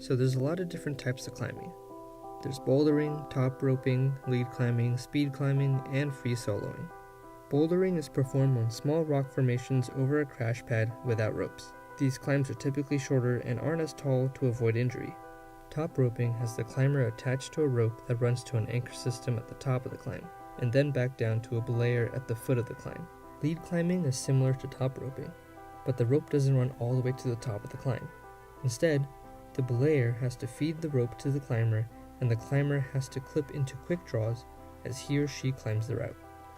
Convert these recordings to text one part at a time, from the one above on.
So there's a lot of different types of climbing. There's bouldering, top roping, lead climbing, speed climbing, and free soloing. Bouldering is performed on small rock formations over a crash pad without ropes. These climbs are typically shorter and aren't as tall to avoid injury. Top roping has the climber attached to a rope that runs to an anchor system at the top of the climb, and then back down to a belayer at the foot of the climb. Lead climbing is similar to top roping, but the rope doesn't run all the way to the top of the climb. Instead, the belayer has to feed the rope to the climber, and the climber has to clip into quick draws as he or she climbs the route.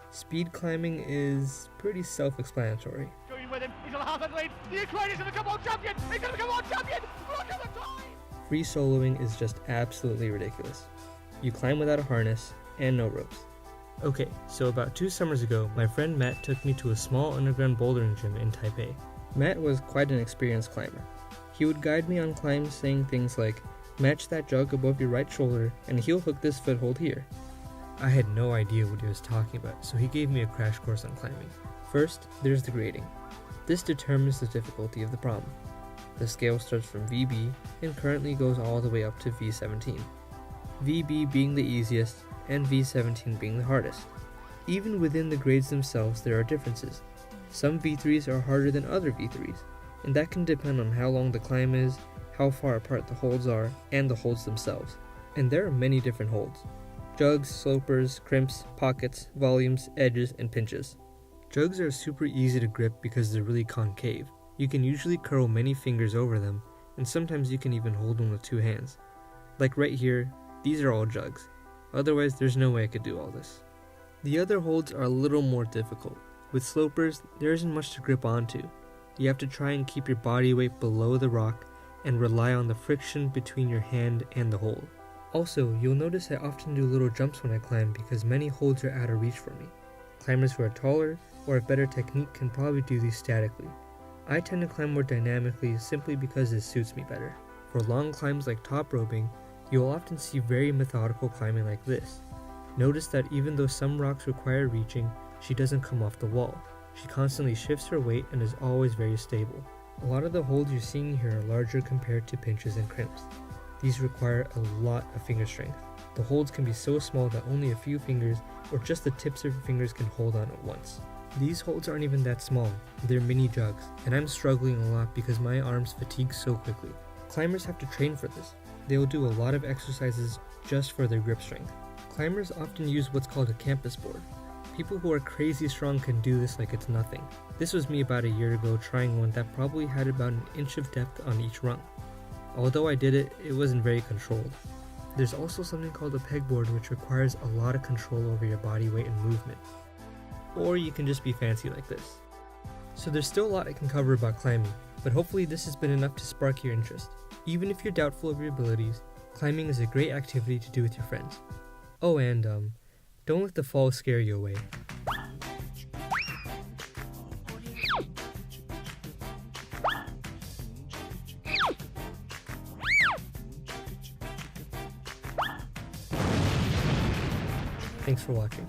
Speed climbing is pretty self-explanatory. Going with him, he's on a half lead. The Ukrainian's going to become world champion. He's going to become world champion. Look at the time. Free soloing is just absolutely ridiculous. You climb without a harness and no ropes. Okay, so about 2 summers ago, my friend Matt took me to a small underground bouldering gym in Taipei. Matt was quite an experienced climber. He would guide me on climbs saying things like, match that jug above your right shoulder and heel hook this foothold here. I had no idea what he was talking about, so he gave me a crash course on climbing. First, there's the grading. This determines the difficulty of the problem. The scale starts from VB and currently goes all the way up to V17. VB being the easiest and V17 being the hardest. Even within the grades themselves there are differences. Some V3s are harder than other V3s, and that can depend on how long the climb is, how far apart the holds are, and the holds themselves. And there are many different holds. Jugs, slopers, crimps, pockets, volumes, edges, and pinches. Jugs are super easy to grip because they're really concave. You can usually curl many fingers over them, and sometimes you can even hold one with 2 hands. Like right here, these are all jugs. Otherwise, there's no way I could do all this. The other holds are a little more difficult. With slopers, there isn't much to grip onto. You have to try and keep your body weight below the rock and rely on the friction between your hand and the hold. Also, you'll notice I often do little jumps when I climb because many holds are out of reach for me. Climbers who are taller or have better technique can probably do these statically. I tend to climb more dynamically simply because it suits me better. For long climbs like top roping, you'll often see very methodical climbing like this. Notice that even though some rocks require reaching, she doesn't come off the wall. She constantly shifts her weight and is always very stable. A lot of the holds you're seeing here are larger compared to pinches and crimps. These require a lot of finger strength. The holds can be so small that only a few fingers or just the tips of your fingers can hold on at once. These holds aren't even that small, they're mini jugs, and I'm struggling a lot because my arms fatigue so quickly. Climbers have to train for this. They will do a lot of exercises just for their grip strength. Climbers often use what's called a campus board. People who are crazy strong can do this like it's nothing. This was me about a year ago trying one that probably had about an inch of depth on each rung. Although I did it, it wasn't very controlled. There's also something called a pegboard which requires a lot of control over your body weight and movement. Or you can just be fancy like this. So there's still a lot I can cover about climbing, but hopefully this has been enough to spark your interest. Even if you're doubtful of your abilities, climbing is a great activity to do with your friends. Oh, and don't let the fall scare you away. Thanks for watching.